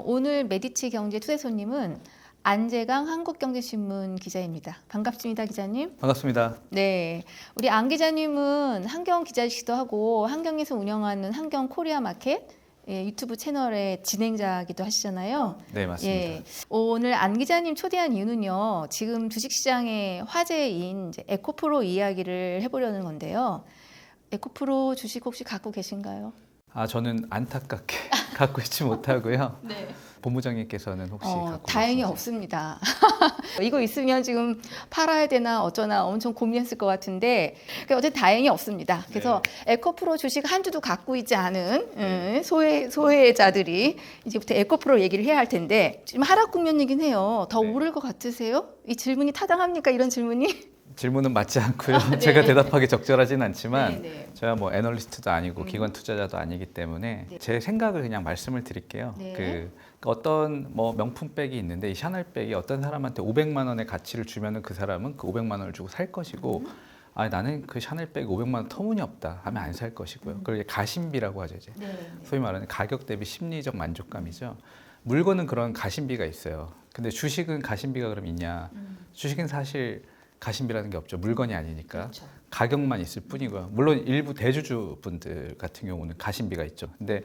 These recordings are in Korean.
오늘 메디치 경제 투자 손님은 안재강 한국경제신문 기자입니다. 반갑습니다, 기자님. 반갑습니다. 네, 우리 안 기자님은 한경 기자이시기도 하고 한경에서 운영하는 한경 코리아 마켓 유튜브 채널의 진행자기도 하시잖아요. 네, 맞습니다. 예, 오늘 안 기자님 초대한 이유는요. 지금 주식시장의 화제인 이제 에코프로 이야기를 해보려는 건데요. 에코프로 주식 혹시 갖고 계신가요? 저는 안타깝게 갖고 있지 못하고요. 네. 본부장님께서는 혹시 갖고 다행히 계신지? 없습니다. 이거 있으면 지금 팔아야 되나 어쩌나 엄청 고민했을 것 같은데 어쨌든 다행히 없습니다. 그래서 에코프로 주식 한 주도 갖고 있지 않은 소외자들이 이제부터 에코프로 얘기를 해야 할 텐데 지금 하락 국면이긴 해요. 더 오를 것 같으세요? 이 질문이 타당합니까? 이런 질문이? 질문은 맞지 않고요. 네. 제가 대답하기 적절하진 않지만 네. 제가 뭐 애널리스트도 아니고 기관 투자자도 아니기 때문에 제 생각을 그냥 말씀을 드릴게요. 네. 어떤 뭐 명품백이 있는데 이 샤넬백이 어떤 사람한테 500만 원의 가치를 주면은 그 사람은 그 500만 원을 주고 살 것이고 나는 그 샤넬백 500만 원 터무니없다 하면 안 살 것이고요. 그걸 가심비라고 하죠. 이제. 소위 말하는 가격 대비 심리적 만족감이죠. 물건은 그런 가심비가 있어요. 근데 주식은 가심비가 그럼 있냐? 주식은 사실 가심비라는 게 없죠. 물건이 아니니까. 그렇죠. 가격만 있을 뿐이고요. 물론 일부 대주주 분들 같은 경우는 가심비가 있죠. 근데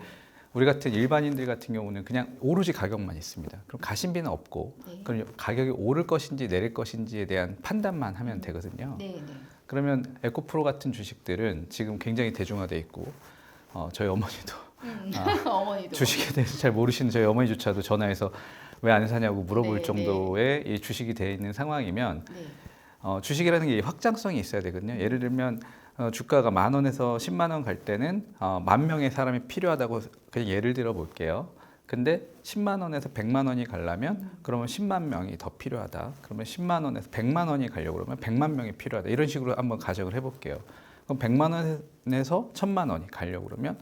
우리 같은 일반인들 같은 경우는 그냥 오로지 가격만 있습니다. 그럼 가심비는 없고 그럼 가격이 오를 것인지 내릴 것인지에 대한 판단만 하면 되거든요. 그러면 에코프로 같은 주식들은 지금 굉장히 대중화돼 있고 저희 어머니도 어머니도. 주식에 대해서 잘 모르시는 저희 어머니조차도 전화해서 왜 안 사냐고 물어볼 네, 정도의 이 주식이 되어 있는 상황이면 주식이라는 게 확장성이 있어야 되거든요. 예를 들면 주가가 10,000원에서 10만 원 갈 때는 10,000명의 사람이 필요하다고 그냥 예를 들어 볼게요. 근데 10만 원에서 100만 원이 가려면 그러면 10만 명이 더 필요하다. 그러면 10만 원에서 100만 원이 가려고 그러면 100만 명이 필요하다. 이런 식으로 한번 가정을 해볼게요. 그럼 100만 원에서 1,000만 원이 가려고 그러면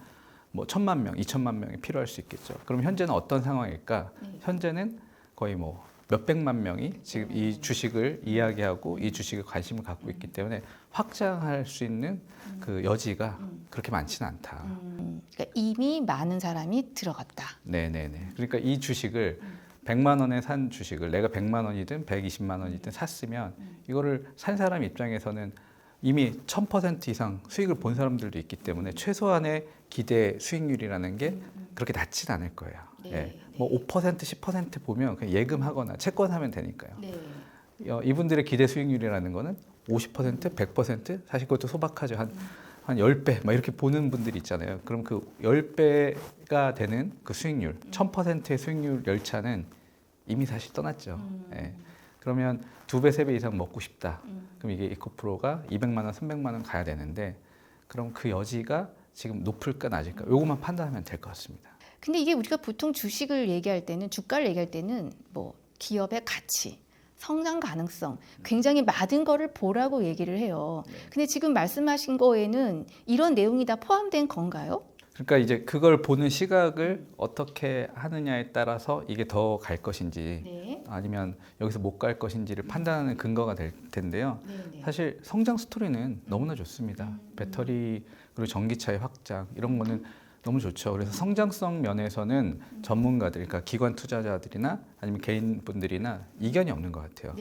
뭐 1,000만 명, 2,000만 명이 필요할 수 있겠죠. 그럼 현재는 어떤 상황일까? 현재는 거의 뭐 몇백만 명이 지금 이 주식을 이야기하고 이 주식에 관심을 갖고 있기 때문에 확장할 수 있는 그 여지가 그렇게 많지는 않다. 그러니까 이미 많은 사람이 들어갔다. 네네네. 그러니까 이 주식을 100만 원에 산 주식을 내가 100만 원이든 120만 원이든 샀으면 이거를 산 사람 입장에서는 이미 1000% 이상 수익을 본 사람들도 있기 때문에 최소한의 기대 수익률이라는 게 그렇게 낮진 않을 거예요. 뭐 5%, 10% 보면 그냥 예금하거나 채권 사면 되니까요. 이분들의 기대 수익률이라는 거는 50%, 100% 사실 그것도 소박하죠. 한 10배 막 이렇게 보는 분들이 있잖아요. 그럼 그 10배가 되는 그 수익률, 1000%의 수익률 열차는 이미 사실 떠났죠. 그러면 2배, 3배 이상 먹고 싶다. 그럼 이게 에코프로가 200만 원, 300만 원 가야 되는데 그럼 그 여지가 지금 높을까 낮을까? 요것만 판단하면 될 것 같습니다. 근데 이게 우리가 보통 주식을 얘기할 때는 주가를 얘기할 때는 뭐 기업의 가치, 성장 가능성 굉장히 많은 거를 보라고 얘기를 해요. 근데 지금 말씀하신 거에는 이런 내용이 다 포함된 건가요? 그러니까 이제 그걸 보는 시각을 어떻게 하느냐에 따라서 이게 더 갈 것인지 아니면 여기서 못 갈 것인지를 판단하는 근거가 될 텐데요. 사실 성장 스토리는 너무나 좋습니다. 배터리 그리고 전기차의 확장 이런 거는 너무 좋죠. 그래서 성장성 면에서는 전문가들, 그러니까 기관 투자자들이나 아니면 개인분들이나 이견이 없는 것 같아요.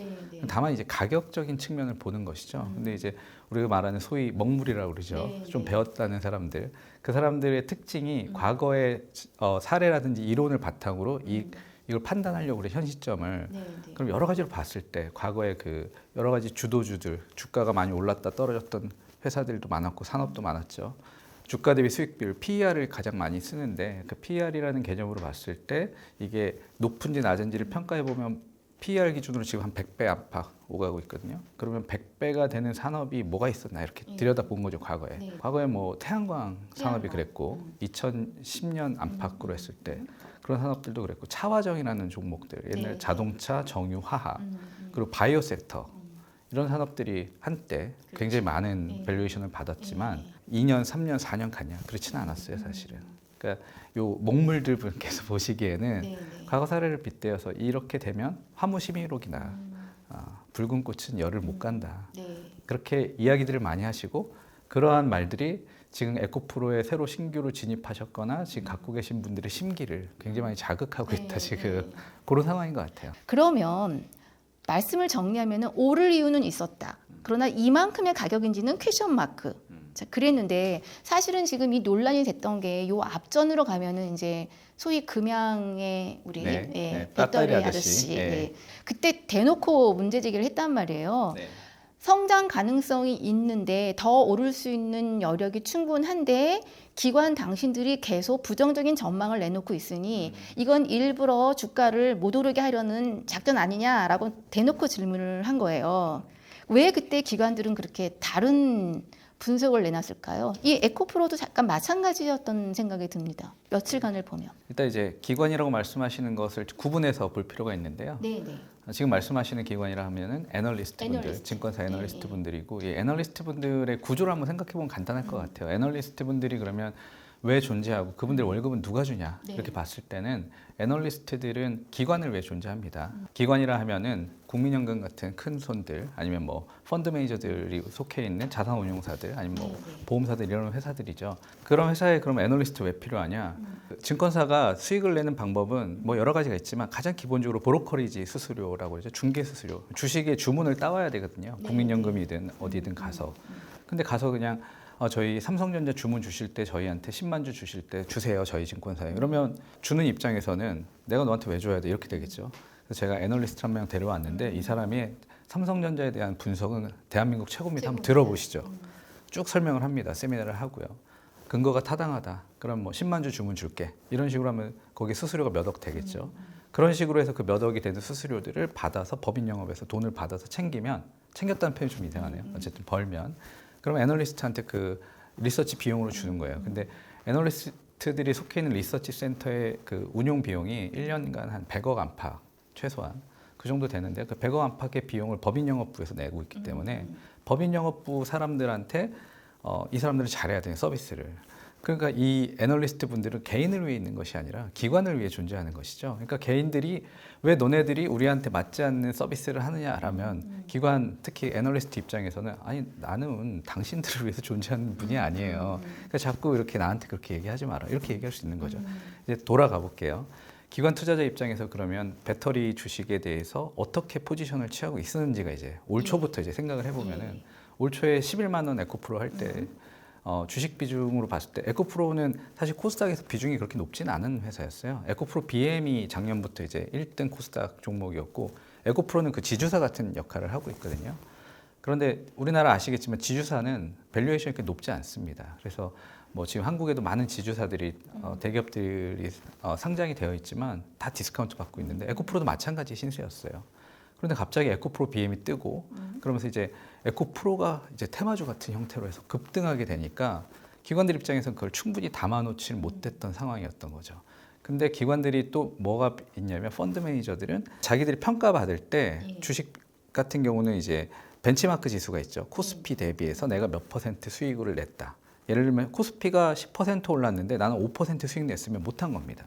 다만 이제 가격적인 측면을 보는 것이죠. 근데 이제 우리가 말하는 소위 먹물이라고 그러죠. 좀 배웠다는 사람들, 그 사람들의 특징이 과거의 사례라든지 이론을 바탕으로 이걸 판단하려고 그래 현 시점을. 그럼 여러 가지로 봤을 때 과거에 그 여러 가지 주도주들, 주가가 많이 올랐다 떨어졌던 회사들도 많았고 산업도 많았죠. 주가 대비 수익비율 PER을 가장 많이 쓰는데 그 PER이라는 개념으로 봤을 때 이게 높은지 낮은지를 평가해 보면 PER 기준으로 지금 한 100배 안팎 오가고 있거든요. 그러면 100배가 되는 산업이 뭐가 있었나 이렇게 들여다본 거죠. 과거에 뭐 태양광 산업이 그랬고 2010년 안팎으로 했을 때 그런 산업들도 그랬고 차화정이라는 종목들 옛날 자동차, 정유, 화학 그리고 바이오 섹터 이런 산업들이 한때 굉장히 많은 밸류에이션을 받았지만 2년, 3년, 4년 갔냐? 그렇지는 않았어요, 사실은. 그러니까 요 목물들 분께서 보시기에는 과거 사례를 빗대어서 이렇게 되면 화무심이록이나 붉은 꽃은 열을 못 간다. 그렇게 이야기들을 많이 하시고 그러한 말들이 지금 에코프로에 새로 신규로 진입하셨거나 지금 갖고 계신 분들의 심기를 굉장히 많이 자극하고 있다 지금 그런 상황인 것 같아요. 그러면 말씀을 정리하면 오를 이유는 있었다. 그러나 이만큼의 가격인지는 퀘션 마크. 자, 그랬는데 사실은 지금 이 논란이 됐던 게 요 앞전으로 가면은 이제 소위 금양의 우리 배터리 아저씨. 그때 대놓고 문제 제기를 했단 말이에요. 성장 가능성이 있는데 더 오를 수 있는 여력이 충분한데 기관 당신들이 계속 부정적인 전망을 내놓고 있으니 이건 일부러 주가를 못 오르게 하려는 작전 아니냐라고 대놓고 질문을 한 거예요. 왜 그때 기관들은 그렇게 다른 분석을 내놨을까요? 이 에코프로도 잠깐 마찬가지였던 생각이 듭니다. 며칠간을 보면. 일단 이제 기관이라고 말씀하시는 것을 구분해서 볼 필요가 있는데요. 지금 말씀하시는 기관이라 하면은 애널리스트 분들, 증권사 애널리스트 분들이고 이 애널리스트 분들의 구조를 한번 생각해 보면 간단할 것 같아요. 애널리스트 분들이 그러면 왜 존재하고 그분들 월급은 누가 주냐 이렇게 봤을 때는 애널리스트들은 기관을 왜 존재합니다. 기관이라 하면은 국민연금 같은 큰 손들 아니면 뭐 펀드 매니저들이 속해 있는 자산운용사들 아니면 뭐 보험사들 이런 회사들이죠. 그런 회사에 그럼 애널리스트 왜 필요하냐? 증권사가 수익을 내는 방법은 뭐 여러 가지가 있지만 가장 기본적으로 브로커리지 수수료라고 그러죠. 중개 수수료. 주식의 주문을 따와야 되거든요. 국민연금이든 어디든 가서. 근데 가서 그냥 저희 삼성전자 주문 주실 때 저희한테 10만 주 주실 때 주세요 저희 증권사에. 그러면 주는 입장에서는 내가 너한테 왜 줘야 돼 이렇게 되겠죠. 그래서 제가 애널리스트 한 명 데려왔는데 이 사람이 삼성전자에 대한 분석은 대한민국 최고입니다. 한번 들어보시죠. 쭉 설명을 합니다. 세미나를 하고요. 근거가 타당하다. 그럼 뭐 10만 주 주문 줄게. 이런 식으로 하면 거기 수수료가 몇 억 되겠죠. 그런 식으로 해서 그 몇 억이 되는 수수료들을 받아서 법인 영업에서 돈을 받아서 챙겼다는 표현이 좀 이상하네요. 어쨌든 벌면. 그럼 애널리스트한테 그 리서치 비용으로 주는 거예요. 근데 애널리스트들이 속해 있는 리서치 센터의 그 운용 비용이 1년간 한 100억 안팎 최소한 그 정도 되는데 그 100억 안팎의 비용을 법인영업부에서 내고 있기 때문에 법인영업부 사람들한테 이 사람들은 잘해야 되는 서비스를. 그러니까 이 애널리스트 분들은 개인을 위해 있는 것이 아니라 기관을 위해 존재하는 것이죠. 그러니까 개인들이 왜 너네들이 우리한테 맞지 않는 서비스를 하느냐라면 기관 특히 애널리스트 입장에서는 아니 나는 당신들을 위해서 존재하는 분이 아니에요. 그러니까 자꾸 이렇게 나한테 그렇게 얘기하지 마라 이렇게 얘기할 수 있는 거죠. 이제 돌아가 볼게요. 기관 투자자 입장에서 그러면 배터리 주식에 대해서 어떻게 포지션을 취하고 있었는지가 이제 올 초부터 이제 생각을 해보면은 올 초에 11만 원 에코프로 할 때 주식 비중으로 봤을 때 에코프로는 사실 코스닥에서 비중이 그렇게 높지는 않은 회사였어요. 에코프로 BM이 작년부터 이제 1등 코스닥 종목이었고 에코프로는 그 지주사 같은 역할을 하고 있거든요. 그런데 우리나라 아시겠지만 지주사는 밸류에이션이 그렇게 높지 않습니다. 그래서 뭐 지금 한국에도 많은 지주사들이 대기업들이 상장이 되어 있지만 다 디스카운트 받고 있는데 에코프로도 마찬가지 신세였어요. 그런데 갑자기 에코프로 BM이 뜨고 그러면서 이제 에코프로가 이제 테마주 같은 형태로 해서 급등하게 되니까 기관들 입장에서는 그걸 충분히 담아놓지 못했던 상황이었던 거죠. 근데 기관들이 또 뭐가 있냐면 펀드 매니저들은 자기들이 평가받을 때 주식 같은 경우는 이제 벤치마크 지수가 있죠. 코스피 대비해서 내가 몇 퍼센트 수익을 냈다. 예를 들면 코스피가 10% 올랐는데 나는 5% 수익 냈으면 못한 겁니다.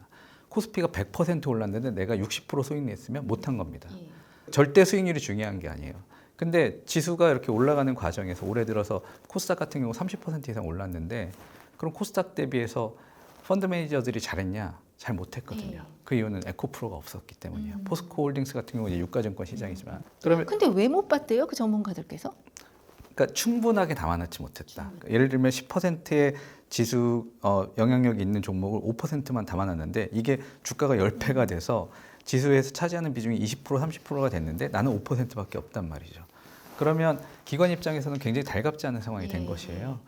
코스피가 100% 올랐는데 내가 60% 수익 냈으면 못한 겁니다. 절대 수익률이 중요한 게 아니에요. 근데 지수가 이렇게 올라가는 과정에서 올해 들어서 코스닥 같은 경우 30% 이상 올랐는데 그럼 코스닥 대비해서 펀드 매니저들이 잘했냐? 잘 못했거든요. 그 이유는 에코프로가 없었기 때문이에요. 포스코 홀딩스 같은 경우는 유가증권 시장이지만 그러면 근데 왜 못 봤대요? 그 전문가들께서? 그러니까 충분하게 담아놓지 못했다. 그러니까 예를 들면 10%의 지수 영향력이 있는 종목을 5%만 담아놨는데 이게 주가가 10배가 돼서 지수에서 차지하는 비중이 20% 30%가 됐는데 나는 5%밖에 없단 말이죠. 그러면 기관 입장에서는 굉장히 달갑지 않은 상황이 된 것이에요.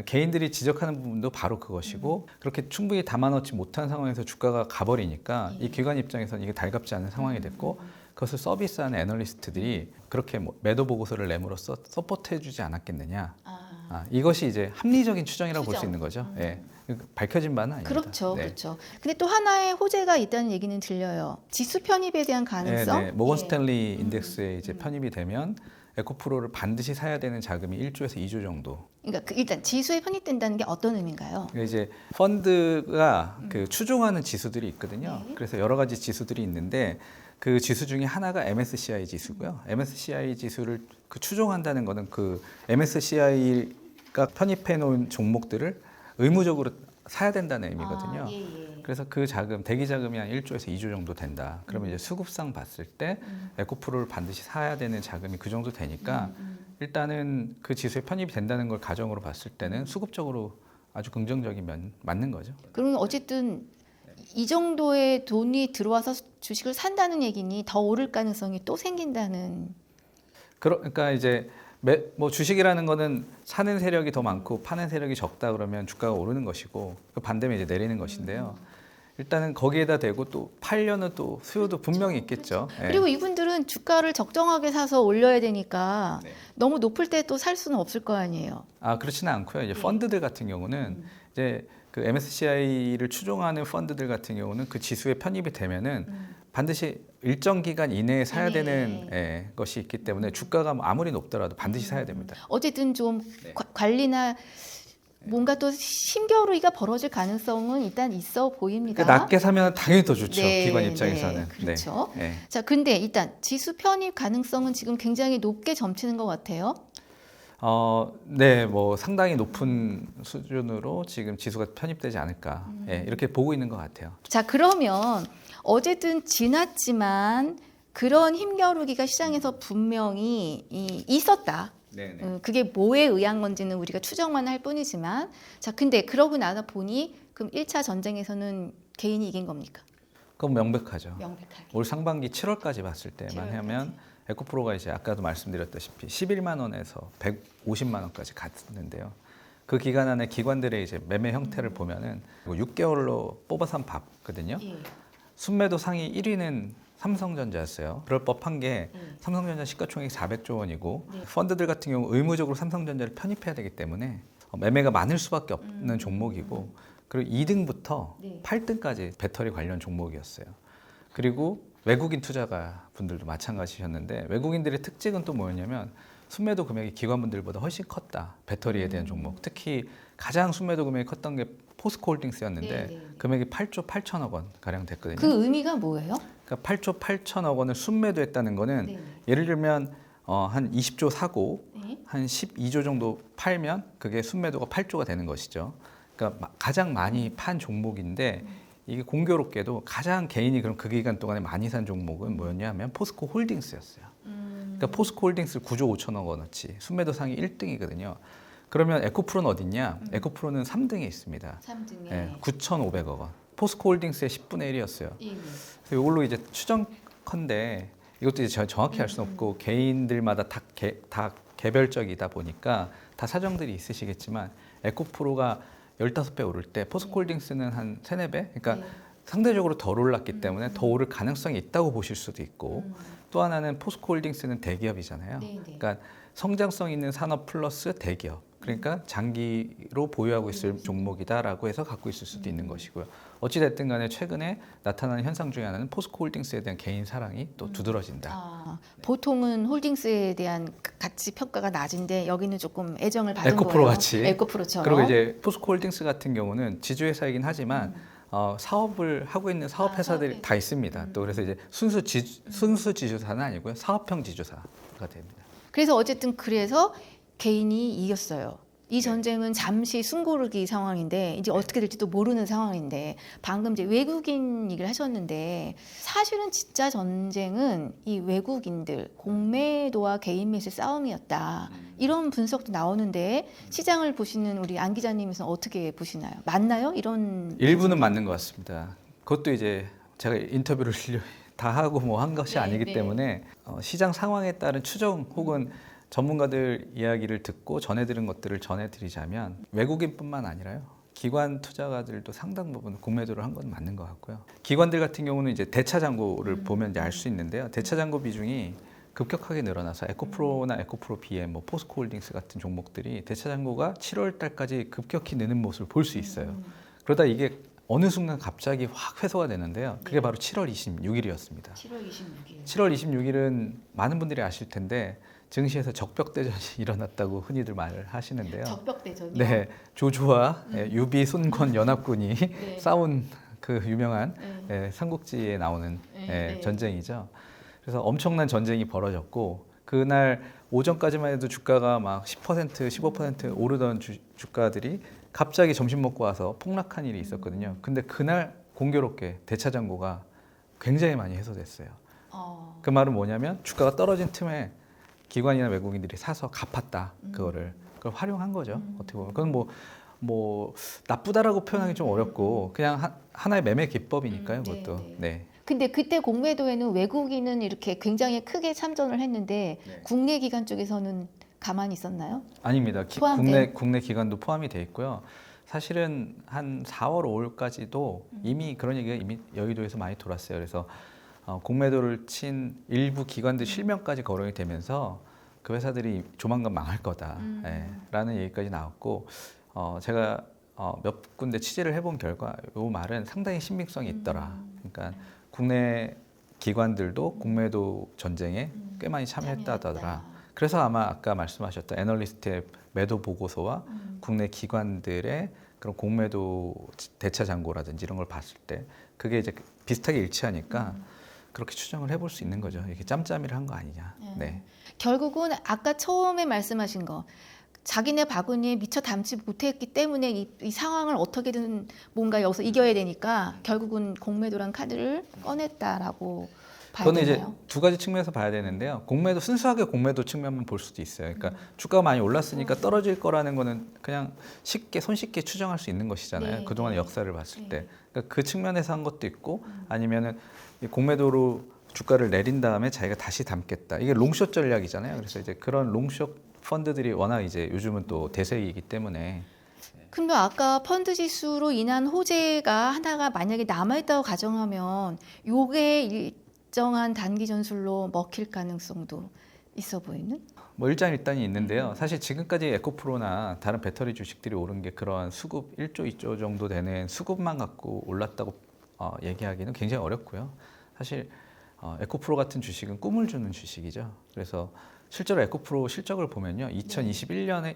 개인들이 지적하는 부분도 바로 그것이고 그렇게 충분히 담아넣지 못한 상황에서 주가가 가버리니까 이 기관 입장에서는 이게 달갑지 않은 상황이 됐고 그것을 서비스하는 애널리스트들이 그렇게 뭐 매도 보고서를 내므로써 서포트해주지 않았겠느냐. 이것이 이제 합리적인 추정이라고 볼 수 있는 거죠. 밝혀진 바는 아닙니다. 그렇죠, 그렇죠. 근데 또 하나의 호재가 있다는 얘기는 들려요. 지수 편입에 대한 가능성. 모건 스탠리 인덱스에 이제 편입이 되면 에코프로를 반드시 사야 되는 자금이 1조에서 2조 정도. 그러니까 일단 지수에 편입된다는 게 어떤 의미인가요? 이제 펀드가 그 추종하는 지수들이 있거든요. 그래서 여러 가지 지수들이 있는데 그 지수 중에 하나가 MSCI 지수고요. MSCI 지수를 그 추종한다는 거는 그 MSCI 주가 편입해 놓은 종목들을 의무적으로 사야 된다는 의미거든요. 아, 예, 예. 그래서 그 자금, 대기 자금이 한 1조에서 2조 정도 된다. 그러면 이제 수급상 봤을 때 에코프로를 반드시 사야 되는 자금이 그 정도 되니까 일단은 그 지수에 편입이 된다는 걸 가정으로 봤을 때는 수급적으로 아주 긍정적인 면 맞는 거죠. 그러면 어쨌든 이 정도의 돈이 들어와서 주식을 산다는 얘기니 더 오를 가능성이 또 생긴다는. 그러니까 이제 뭐 주식이라는 거는 사는 세력이 더 많고 파는 세력이 적다 그러면 주가가 오르는 것이고 그 반대면 이제 내리는 것인데요. 일단은 거기에다 대고 또 팔려는 또 수요도 분명히 있겠죠. 예. 그리고 이분들은 주가를 적정하게 사서 올려야 되니까 네. 너무 높을 때 또 살 수는 없을 거 아니에요. 아 그렇지는 않고요. 이제 펀드들 같은 경우는 이제 그 MSCI를 추종하는 펀드들 같은 경우는 그 지수에 편입이 되면은 반드시 일정 기간 이내에 사야 되는 것이 있기 때문에 주가가 아무리 높더라도 반드시 사야 됩니다. 어쨌든 좀 관리나 뭔가 또 힘겨루기가 벌어질 가능성은 일단 있어 보입니다. 그러니까 낮게 사면 당연히 더 좋죠. 네, 기관 입장에서는. 네, 그렇죠. 네. 자, 근데 일단 지수 편입 가능성은 지금 굉장히 높게 점치는 것 같아요. 네, 뭐 상당히 높은 수준으로 지금 지수가 편입되지 않을까 이렇게 보고 있는 것 같아요. 자, 그러면 어쨌든 지났지만 그런 힘겨루기가 시장에서 분명히 있었다. 네네. 그게 뭐에 의한 건지는 우리가 추정만 할 뿐이지만, 자, 근데 그러고 나서 보니 그럼 1차 전쟁에서는 개인이 이긴 겁니까? 그건 명백하죠. 명백하게. 올 상반기 7월까지 봤을 때만 7월까지. 하면 에코프로가 이제 아까도 말씀드렸다시피 11만 원에서 150만 원까지 갔는데요. 그 기간 안에 기관들의 이제 매매 형태를 보면은 6개월로 뽑아서 한번 봤거든요. 예. 순매도 상위 1위는 삼성전자였어요. 그럴 법한 게 삼성전자 시가총액이 400조 원이고 펀드들 같은 경우 의무적으로 삼성전자를 편입해야 되기 때문에 매매가 많을 수밖에 없는 종목이고 그리고 2등부터 8등까지 배터리 관련 종목이었어요. 그리고 외국인 투자가 분들도 마찬가지셨는데 외국인들의 특징은 또 뭐였냐면 순매도 금액이 기관분들보다 훨씬 컸다. 배터리에 대한 종목. 특히 가장 순매도 금액이 컸던 게 포스코홀딩스였는데 금액이 8조 8천억 원 가량 됐거든요. 그 의미가 뭐예요? 그러니까 8조 8천억 원을 순매도했다는 거는 예를 들면 한 20조 사고 한 12조 정도 팔면 그게 순매도가 8조가 되는 것이죠. 그러니까 가장 많이 판 종목인데 이게 공교롭게도 가장 개인이 그럼 그 기간 동안에 많이 산 종목은 뭐였냐면 포스코 홀딩스였어요. 그러니까 포스코 홀딩스 9조 5천억 원어치 순매도 상위 1등이거든요. 그러면 에코프로는 어딨냐? 에코프로는 3등에 있습니다. 3등에 9,500억 원. 포스코 홀딩스의 10분의 1이었어요. 그래서 이걸로 이제 추정컨대 이것도 이제 정확히 알 수는 없고 개인들마다 다 개별적이다 보니까 다 사정들이 있으시겠지만 에코프로가 15배 오를 때 포스코홀딩스는 한 3, 4배? 그러니까 상대적으로 덜 올랐기 때문에 더 오를 가능성이 있다고 보실 수도 있고 또 하나는 포스코홀딩스는 대기업이잖아요. 그러니까 성장성 있는 산업 플러스 대기업. 그러니까 장기로 보유하고 있을 종목이다라고 해서 갖고 있을 수도 있는 것이고요. 어찌됐든 간에 최근에 나타나는 현상 중에 하나는 포스코홀딩스에 대한 개인 사랑이 또 두드러진다. 보통은 홀딩스에 대한 가치 평가가 낮은데 여기는 조금 애정을 받은 에코프로 거예요. 같이. 에코프로처럼. 그리고 이제 포스코홀딩스 같은 경우는 지주회사이긴 하지만 사업을 하고 있는 사업 회사들이 다 있습니다. 또 그래서 이제 순수 지주사는 아니고요. 사업형 지주사가 됩니다. 그래서 어쨌든 그래서 개인이 이겼어요. 이 전쟁은 잠시 숨고르기 상황인데 이제 어떻게 될지도 모르는 상황인데 방금 이제 외국인 얘기를 하셨는데 사실은 진짜 전쟁은 이 외국인들 공매도와 개인 매수의 싸움이었다. 이런 분석도 나오는데 시장을 보시는 우리 안 기자님께서는 어떻게 보시나요? 맞나요? 이런 일부는 맞는 것 같습니다. 그것도 이제 제가 인터뷰를 다 하고 뭐 한 것이 아니기 때문에 시장 상황에 따른 추정 혹은 전문가들 이야기를 듣고 전해들은 것들을 전해드리자면 외국인뿐만 아니라요. 기관 투자가들도 상당 부분 공매도를 한 건 맞는 것 같고요. 기관들 같은 경우는 이제 대차 잔고를 보면 이제 알 수 있는데요. 대차 잔고 비중이 급격하게 늘어나서 에코프로나 에코프로 BM, 뭐 포스코홀딩스 같은 종목들이 대차 잔고가 7월 달까지 급격히 느는 모습을 볼 수 있어요. 그러다 이게 어느 순간 갑자기 확 회소가 되는데요. 그게 바로 7월 26일이었습니다. 7월 26일. 7월 26일은 많은 분들이 아실 텐데 증시에서 적벽대전이 일어났다고 흔히들 말을 하시는데요. 적벽대전이요? 네, 조조와 유비, 손권 연합군이 싸운 그 유명한 삼국지에 나오는 전쟁이죠. 그래서 엄청난 전쟁이 벌어졌고 그날 오전까지만 해도 주가가 막 10%, 15% 오르던 주가들이 갑자기 점심 먹고 와서 폭락한 일이 있었거든요. 근데 그날 공교롭게 대차장고가 굉장히 많이 해소됐어요. 그 말은 뭐냐면 주가가 떨어진 틈에 기관이나 외국인들이 사서 갚았다. 그걸 활용한 거죠. 어떻게 보면 그건 뭐 나쁘다라고 표현하기 좀 어렵고 그냥 하나의 매매 기법이니까요. 그것도. 네. 근데 그때 공매도에는 외국인은 이렇게 굉장히 크게 참전을 했는데 네. 국내 기관 쪽에서는 가만히 있었나요? 아닙니다. 포함된? 국내 기관도 포함이 돼 있고요. 사실은 한 4월, 5월까지도 이미 그런 얘기가 이미 여의도에서 많이 돌았어요. 그래서 공매도를 친 일부 기관들 실명까지 거론이 되면서 그 회사들이 조만간 망할 거다. 예, 라는 얘기까지 나왔고 제가 몇 군데 취재를 해본 결과 이 말은 상당히 신빙성이 있더라. 그러니까 국내 기관들도 공매도 전쟁에 꽤 많이 참여했다더라. 그래서 아마 아까 말씀하셨던 애널리스트의 매도 보고서와 국내 기관들의 그런 공매도 대차 잔고라든지 이런 걸 봤을 때 그게 이제 비슷하게 일치하니까 그렇게 추정을 해볼 수 있는 거죠. 이게 짬짬이를 한 거 아니냐. 네. 결국은 아까 처음에 말씀하신 거 자기네 바구니에 미처 담지 못했기 때문에 이 상황을 어떻게든 뭔가 여기서 이겨야 되니까 결국은 공매도란 카드를 꺼냈다라고 봐야 그거는 되나요? 이제 두 가지 측면에서 봐야 되는데요. 공매도 순수하게 공매도 측면만 볼 수도 있어요. 그러니까 주가가 많이 올랐으니까 떨어질 거라는 거는 그냥 손쉽게 추정할 수 있는 것이잖아요. 네, 그동안의 네. 역사를 봤을 네. 때. 그러니까 그 측면에서 한 것도 있고 아니면은 이 공매도로 주가를 내린 다음에 자기가 다시 담겠다. 이게 롱숏 전략이잖아요. 그래서 이제 그런 롱숏 펀드들이 워낙 이제 요즘은 또 대세이기 때문에 근데 아까 펀드 지수로 인한 호재가 하나가 만약에 남아있다고 가정하면 요게 일정한 단기 전술로 먹힐 가능성도 있어 보이는? 뭐 일장일단이 있는데요. 사실 지금까지 에코프로나 다른 배터리 주식들이 오른 게 그런 수급 1조, 2조 정도 되는 수급만 갖고 올랐다고 얘기하기는 굉장히 어렵고요. 사실 에코프로 같은 주식은 꿈을 주는 주식이죠. 그래서 실제로 에코프로 실적을 보면요. 2021년에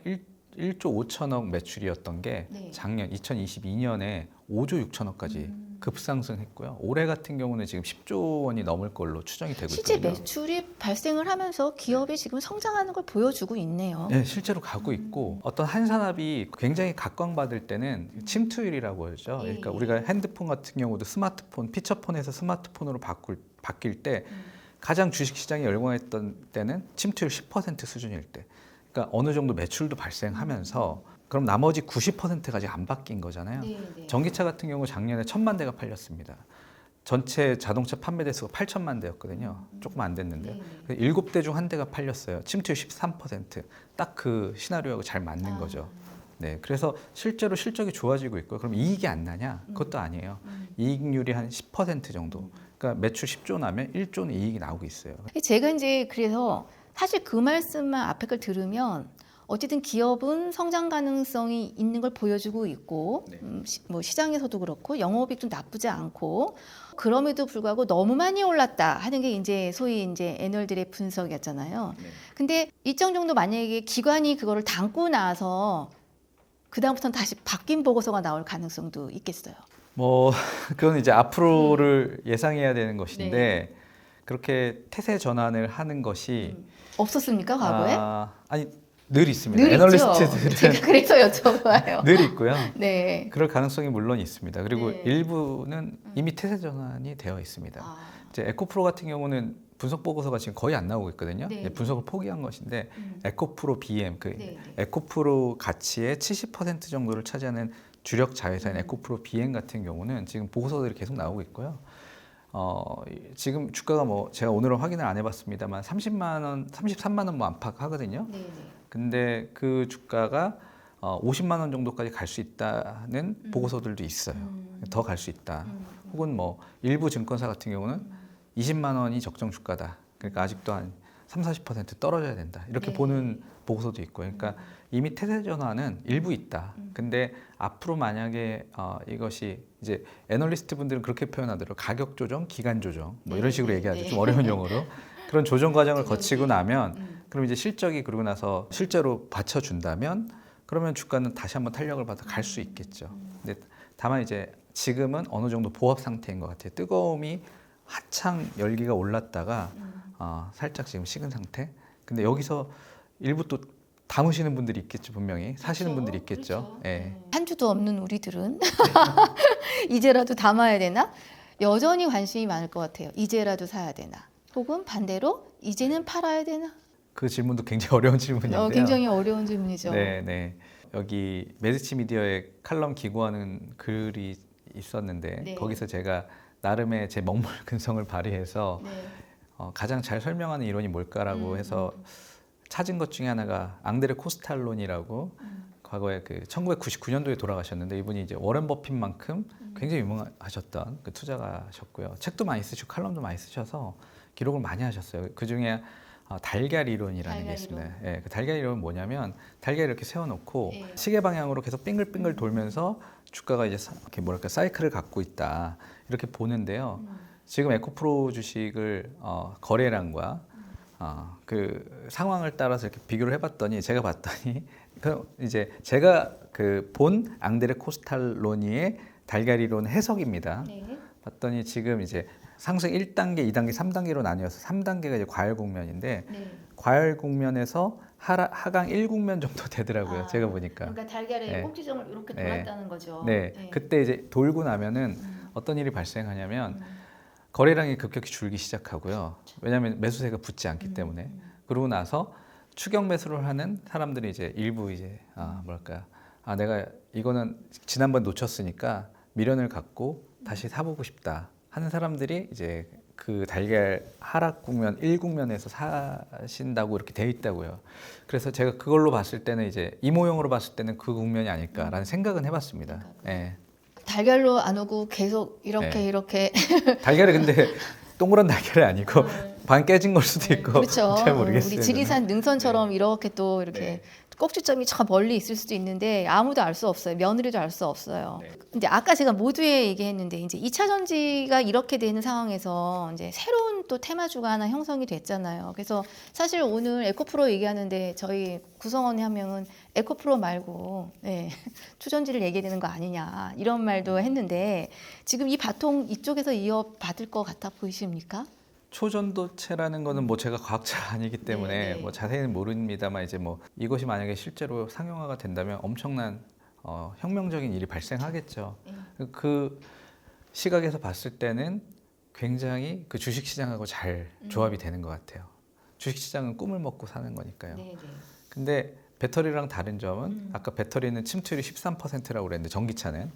1조 5천억 매출이었던 게 네. 작년 2022년에 5조 6천억까지 급상승했고요. 올해 같은 경우는 지금 10조 원이 넘을 걸로 추정이 되고 실제 있거든요. 매출이 발생을 하면서 기업이 지금 성장하는 걸 보여주고 있네요. 네, 실제로 가고 있고 어떤 한 산업이 굉장히 각광받을 때는 침투율이라고 하죠. 그러니까 예. 우리가 핸드폰 같은 경우도 스마트폰, 피처폰에서 스마트폰으로 바뀔 때 가장 주식시장이 열광했던 때는 침투율 10% 수준일 때. 그러니까 어느 정도 매출도 발생하면서 그럼 나머지 90%가 아직 안 바뀐 거잖아요. 네. 전기차 같은 경우 작년에 1,000만 대가 팔렸습니다. 전체 자동차 판매 대수가 8천만 대였거든요. 조금 안 됐는데요. 7대 중 한 대가 팔렸어요. 침투율 13%. 딱 그 시나리오하고 잘 맞는 거죠. 네, 그래서 실제로 실적이 좋아지고 있고요. 그럼 이익이 안 나냐? 그것도 아니에요. 이익률이 한 10% 정도. 그러니까 매출 10조 나면 1조는 이익이 나오고 있어요. 제가 이제 그래서 사실 그 말씀만 앞에 걸 들으면 어쨌든 기업은 성장 가능성이 있는 걸 보여주고 있고 네. 뭐 시장에서도 그렇고 영업이익도 나쁘지 않고 그럼에도 불구하고 너무 많이 올랐다 하는 게 이제 소위 이제 애널들의 분석이었잖아요. 네. 근데 일정 정도 만약에 기관이 그거를 담고 나서 그 다음부터는 다시 바뀐 보고서가 나올 가능성도 있겠어요. 뭐 그건 이제 앞으로를 예상해야 되는 것인데 네. 그렇게 태세 전환을 하는 것이 없었습니까 과거에? 아니 늘 있습니다. 늘 있죠. 애널리스트들은 제가 그래서 여쭤봐요. 늘 있고요. 네. 그럴 가능성이 물론 있습니다. 그리고 네. 일부는 이미 태세 전환이 되어 있습니다. 아, 이제 에코프로 같은 경우는 분석 보고서가 지금 거의 안 나오고 있거든요. 네. 이제 분석을 포기한 것인데 에코프로 BM, 그 네. 에코프로 가치의 70% 정도를 차지하는 주력 자회사인 에코프로 BM 같은 경우는 지금 보고서들이 계속 나오고 있고요. 지금 주가가 뭐 제가 오늘은 확인을 안 해봤습니다만 30만 원, 33만 원 뭐 안팎 하거든요. 네, 네. 근데 그 주가가 50만 원 정도까지 갈 수 있다는 보고서들도 있어요. 더 갈 수 있다. 혹은 뭐 일부 증권사 같은 경우는 20만 원이 적정 주가다. 그러니까 아직도 한 30-40% 떨어져야 된다. 이렇게 네. 보는 보고서도 있고. 그러니까 이미 태세 전환은 일부 있다. 근데 앞으로 만약에 이것이 이제 애널리스트 분들은 그렇게 표현하더라고요. 가격 조정, 기간 조정 뭐 이런 식으로 얘기하죠. 좀 어려운 용어로. 그런 조정 과정을 거치고 나면 그럼 이제 실적이 그러고 나서 실제로 받쳐준다면 그러면 주가는 다시 한번 탄력을 받아 갈 수 있겠죠. 근데 다만 이제 지금은 어느 정도 보합 상태인 것 같아요. 뜨거움이 한창 열기가 올랐다가 살짝 지금 식은 상태. 근데 여기서 일부 또 담으시는 분들이 있겠죠, 분명히. 사시는 그렇죠. 분들이 있겠죠. 그렇죠. 예. 한 주도 없는 우리들은 이제라도 담아야 되나? 여전히 관심이 많을 것 같아요. 이제라도 사야 되나? 혹은 반대로 이제는 팔아야 되나? 그 질문도 굉장히 어려운 질문인데요. 굉장히 어려운 질문이죠. 네, 네. 여기 매드치 미디어에 칼럼 기고하는 글이 있었는데 네. 거기서 제가 나름의 제 먹물 근성을 발휘해서 네. 가장 잘 설명하는 이론이 뭘까라고 해서 찾은 것 중에 하나가 앙드레 코스탈론이라고 과거에 그 1999년도에 돌아가셨는데 이분이 이제 워렌 버핏만큼 굉장히 유명하셨던 그 투자가셨고요. 책도 많이 쓰시고 칼럼도 많이 쓰셔서 기록을 많이 하셨어요. 그 중에 달걀 이론이라는 게 있습니다. 예, 그 달걀 이론은 뭐냐면 달걀 이렇게 세워놓고 예. 시계 방향으로 계속 빙글빙글 돌면서 주가가 이제 이렇게 뭐랄까 사이클을 갖고 있다 이렇게 보는데요. 지금 에코프로 주식을 거래량과 그 상황을 따라서 이렇게 비교를 해봤더니 제가 봤더니 그 이제 제가 그 본 앙드레 코스탈로니의 달걀 이론 해석입니다. 네. 봤더니 지금 이제 상승 1단계, 2단계, 3단계로 나뉘어서 3단계가 이제 과열 국면인데 네. 과열 국면에서 하강 1국면 정도 되더라고요. 제가 보니까. 그러니까 달걀의 네. 꼭지점을 이렇게 네. 돌았다는 거죠. 네. 그때 이제 돌고 나면은 어떤 일이 발생하냐면 거래량이 급격히 줄기 시작하고요. 왜냐하면 매수세가 붙지 않기 때문에. 그러고 나서 추격 매수를 하는 사람들이 이제 일부 이제 뭐랄까 내가 이거는 지난번 놓쳤으니까 미련을 갖고 다시 사보고 싶다 하는 사람들이 이제 그 달걀 하락 국면 1국면에서 사신다고 이렇게 돼 있다고요. 그래서 제가 그걸로 봤을 때는 이제 이 모형으로 봤을 때는 그 국면이 아닐까라는 생각은 해봤습니다. 예. 달걀로 안 오고 계속 이렇게 네. 이렇게 달걀이 근데 동그란 달걀이 아니고 반 깨진 걸 수도 있고 그렇죠. 잘 모르겠어요. 우리 지리산 능선처럼 이렇게 또 이렇게 네. 꼭지점이 저 멀리 있을 수도 있는데 아무도 알 수 없어요. 며느리도 알 수 없어요. 네. 근데 아까 제가 모두에 얘기했는데 이제 2차 전지가 이렇게 되는 상황에서 이제 새로운 또 테마주가 하나 형성이 됐잖아요. 그래서 사실 오늘 에코프로 얘기하는데 저희 구성원의 한 명은 에코프로 말고 투전지를 얘기되는 거 아니냐 이런 말도 했는데 지금 이 바통 이쪽에서 이어받을 것 같아 보이십니까? 초전도체라는 거는 뭐 제가 과학자 아니기 때문에 네. 뭐 자세히는 모릅니다만 이제 뭐 이것이 만약에 실제로 상용화가 된다면 엄청난 혁명적인 일이 발생하겠죠. 그 시각에서 봤을 때는 굉장히 그 주식시장하고 잘 조합이 되는 것 같아요. 주식시장은 꿈을 먹고 사는 거니까요. 근데 배터리랑 다른 점은 아까 배터리는 침투율이 13%라고 그랬는데 전기차는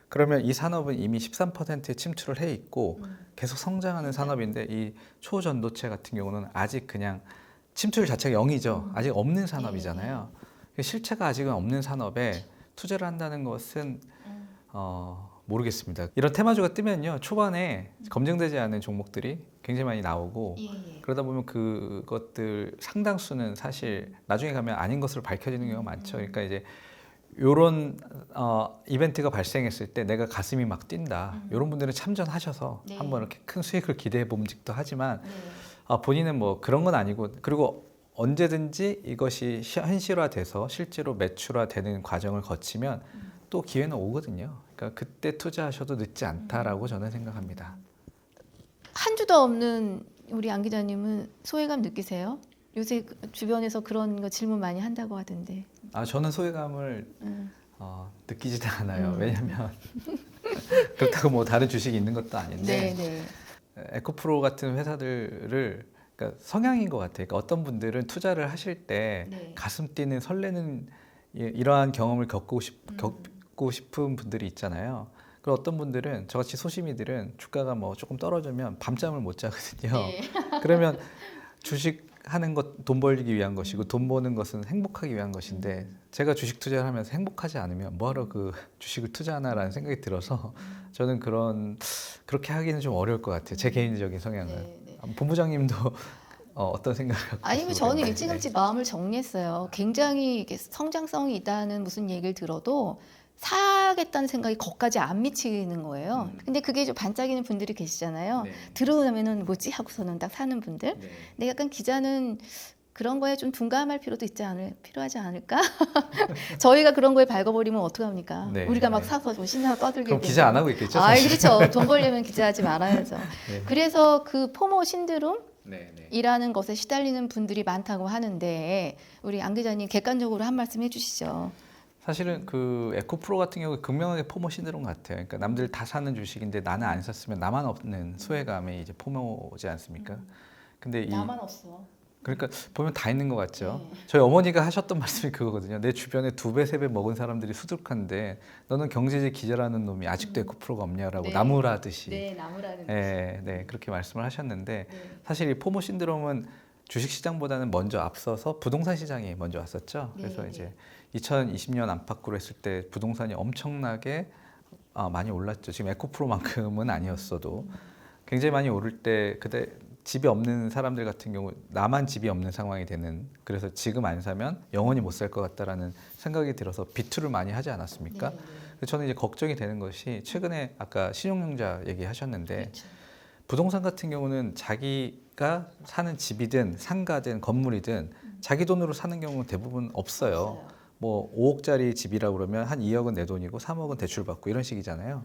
그러면 이 산업은 이미 13%의 침투를 해 있고 계속 성장하는 산업인데 이 초전도체 같은 경우는 아직 그냥 침투율 자체가 0이죠. 아직 없는 산업이잖아요. 실체가 아직은 없는 산업에 투자를 한다는 것은 모르겠습니다. 이런 테마주가 뜨면요 초반에 검증되지 않은 종목들이 굉장히 많이 나오고 그러다 보면 그것들 상당수는 사실 나중에 가면 아닌 것으로 밝혀지는 경우가 많죠. 그러니까 이제 요런 이벤트가 발생했을 때 내가 가슴이 막 뛴다. 이런 분들은 참전하셔서 한번 이렇게 큰 수익을 기대해 봄직도 하지만 본인은 뭐 그런 건 아니고 그리고 언제든지 이것이 현실화돼서 실제로 매출화되는 과정을 거치면 또 기회는 오거든요. 그러니까 그때 투자하셔도 늦지 않다라고 저는 생각합니다. 한 주도 없는 우리 안 기자님은 소외감 느끼세요? 요새 주변에서 그런 거 질문 많이 한다고 하던데. 저는 소외감을 느끼지도 않아요. 왜냐하면 그렇다고 뭐 다른 주식이 있는 것도 아닌데 에코프로 같은 회사들을 그러니까 성향인 것 같아요. 그러니까 어떤 분들은 투자를 하실 때 가슴 뛰는 설레는 이러한 경험을 겪고 싶은 분들이 있잖아요. 그리고 어떤 분들은 저같이 소심이들은 주가가 뭐 조금 떨어지면 밤잠을 못 자거든요. 그러면 주식 하는 것 돈 벌기 위한 것이고 돈 버는 것은 행복하기 위한 것인데 제가 주식 투자를 하면서 행복하지 않으면 뭐하러 그 주식을 투자하나라는 생각이 들어서 저는 그렇게 하기는 좀 어려울 것 같아요. 제 개인적인 성향은. 본부장님도 어떤 생각을 갖고 아니면 계시고 저는 일찌감치 마음을 정리했어요. 굉장히 이렇게 성장성이 있다는 무슨 얘기를 들어도 사야겠다는 생각이 거기까지 안 미치는 거예요. 근데 그게 좀 반짝이는 분들이 계시잖아요. 들어오면은 뭐지 하고서는 딱 사는 분들. 근데 약간 기자는 그런 거에 좀 둔감할 필요도 필요하지 않을까? 저희가 그런 거에 밝아버리면 어떡합니까? 우리가 막 사서 좀 신나서 떠들게 그럼 되고. 기자 안 하고 있겠죠? 그렇죠. 돈 벌려면 기자하지 말아야죠. 그래서 그 포모 신드롬 이라는 것에 시달리는 분들이 많다고 하는데 우리 안 기자님 객관적으로 한 말씀 해주시죠. 사실은 그 에코프로 같은 경우에 극명하게 포모 신드롬 같아요. 그러니까 남들 다 사는 주식인데 나는 안 샀으면 나만 없는 소외감이 이제 포모지 않습니까? 근데 나만 없어. 그러니까 보면 다 있는 것 같죠. 네. 저희 어머니가 하셨던 말씀이 그거거든요. 내 주변에 2배, 3배 먹은 사람들이 수두룩한데 너는 경제지 기절하는 놈이 아직도 에코프로가 없냐라고 네. 나무라듯이. 네, 나무라는 네, 그렇게 말씀을 하셨는데 사실 이 포모 신드롬은 주식시장보다는 먼저 앞서서 부동산 시장이 먼저 왔었죠. 그래서 네. 이제 2020년 안팎으로 했을 때 부동산이 엄청나게 많이 올랐죠. 지금 에코프로만큼은 아니었어도 굉장히 많이 오를 때 그때 집이 없는 사람들 같은 경우 나만 집이 없는 상황이 되는, 그래서 지금 안 사면 영원히 못 살 것 같다라는 생각이 들어서 비투를 많이 하지 않았습니까? 그래서 저는 이제 걱정이 되는 것이 최근에 아까 신용융자 얘기하셨는데 그렇죠. 부동산 같은 경우는 자기가 사는 집이든 상가든 건물이든 자기 돈으로 사는 경우는 대부분 없어요. 뭐 5억짜리 집이라고 그러면 한 2억은 내 돈이고 3억은 대출받고 이런 식이잖아요.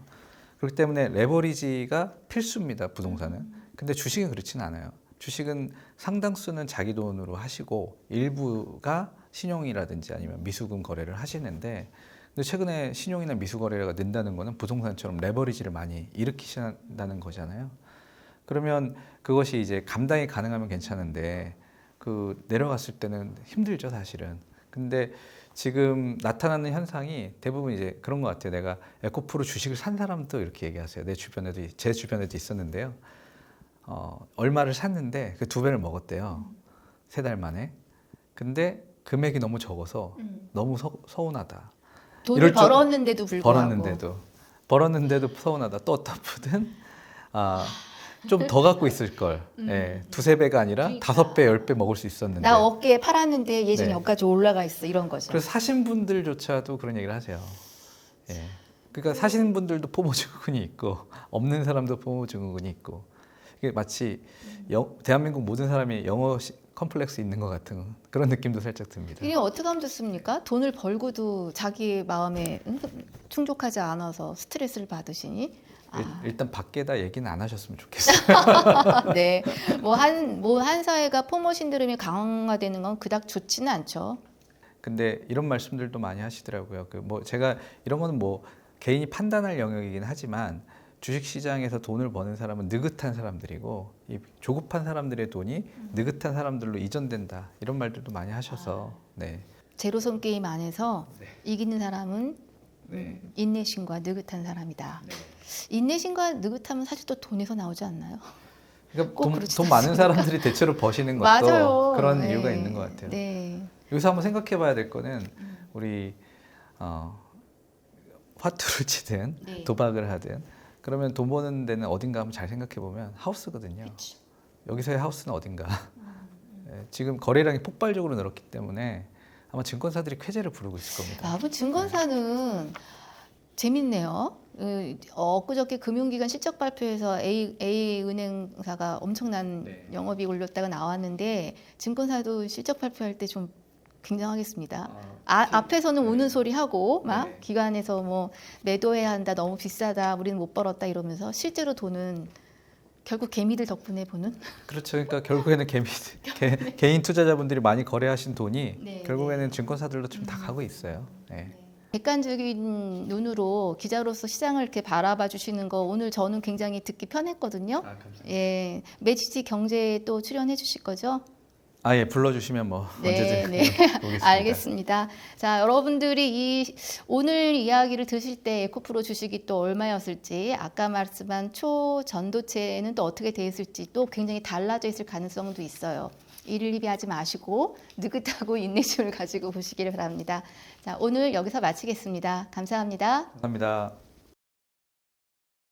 그렇기 때문에 레버리지가 필수입니다, 부동산은. 근데 주식은 그렇지는 않아요. 주식은 상당수는 자기 돈으로 하시고 일부가 신용이라든지 아니면 미수금 거래를 하시는데, 근데 최근에 신용이나 미수 거래가 는다는 거는 부동산처럼 레버리지를 많이 일으키신다는 거잖아요. 그러면 그것이 이제 감당이 가능하면 괜찮은데 그 내려갔을 때는 힘들죠, 사실은. 근데 지금 나타나는 현상이 대부분 이제 그런 것 같아요. 내가 에코프로 주식을 산 사람도 이렇게 얘기하세요. 제 주변에도 있었는데요. 얼마를 샀는데 그 2배를 먹었대요. 3달 만에. 근데 금액이 너무 적어서 너무 서운하다. 돈을 벌었는데도 불구하고. 벌었는데도 서운하다. 또 어떤 분은 좀 더 갖고 있을 걸. 예, 2-3배가 아니라 그러니까. 5배, 10배 먹을 수 있었는데. 나 어깨에 팔았는데 예전에 네. 여기까지 올라가 있어, 이런 거죠. 그래서 사신 분들조차도 그런 얘기를 하세요. 예. 그러니까 사시는 분들도 포모 증후군이 있고 없는 사람도 포모 증후군이 있고, 이게 마치 대한민국 모든 사람이 영어 컴플렉스 있는 것 같은 그런 느낌도 살짝 듭니다. 이게 어떻게 하면 좋습니까? 돈을 벌고도 자기 마음에 충족하지 않아서 스트레스를 받으시니? 일단 밖에다 얘기는 안 하셨으면 좋겠어요. 네, 한 사회가 포모 신드롬이 강화되는 건 그닥 좋지는 않죠. 근데 이런 말씀들도 많이 하시더라고요. 제가 이런 거는 뭐 개인이 판단할 영역이긴 하지만 주식 시장에서 돈을 버는 사람은 느긋한 사람들이고 이 조급한 사람들의 돈이 느긋한 사람들로 이전된다, 이런 말들도 많이 하셔서. 네. 제로섬 게임 안에서 이기는 사람은 인내심과 느긋한 사람이다. 인내심과 느긋함은 사실 또 돈에서 나오지 않나요? 그러니까 꼭 그렇지 돈 많은 사람들이 대체로 버시는 것도 맞아요. 그런 네. 이유가 있는 것 같아요. 네. 여기서 한번 생각해봐야 될 거는 우리 화투를 치든 네. 도박을 하든 그러면 돈 버는 데는 어딘가 한번 잘 생각해보면 하우스거든요. 그치. 여기서의 하우스는 어딘가. 예, 지금 거래량이 폭발적으로 늘었기 때문에 아마 증권사들이 쾌재를 부르고 있을 겁니다. 뭐 증권사는 재밌네요. 엊그저께 금융기관 실적 발표에서 A 은행사가 엄청난 영업이익 올렸다가 나왔는데 증권사도 실적 발표할 때 좀 굉장하겠습니다. 앞에서는 우는 소리 하고 막 기관에서 뭐 매도해야 한다, 너무 비싸다, 우리는 못 벌었다 이러면서 실제로 돈은 결국 개미들 덕분에 보는. 그렇죠. 그러니까 결국에는 개인 투자자분들이 많이 거래하신 돈이 네, 결국에는 증권사들로 좀 다 가고 있어요. 네. 객관적인 눈으로 기자로서 시장을 이렇게 바라봐 주시는 거 오늘 저는 굉장히 듣기 편했거든요. 감사합니다. 예, 매치지 경제에 또 출연해 주실 거죠? 예, 불러주시면 뭐 언제든 보겠습니다. 알겠습니다. 자, 여러분들이 오늘 이야기를 들으실 때 에코프로 주식이 또 얼마였을지, 아까 말씀한 초전도체는 또 어떻게 돼 있을지 또 굉장히 달라져 있을 가능성도 있어요. 이를 리비하지 마시고 느긋하고 인내심을 가지고 보시기를 바랍니다. 자, 오늘 여기서 마치겠습니다. 감사합니다. 감사합니다.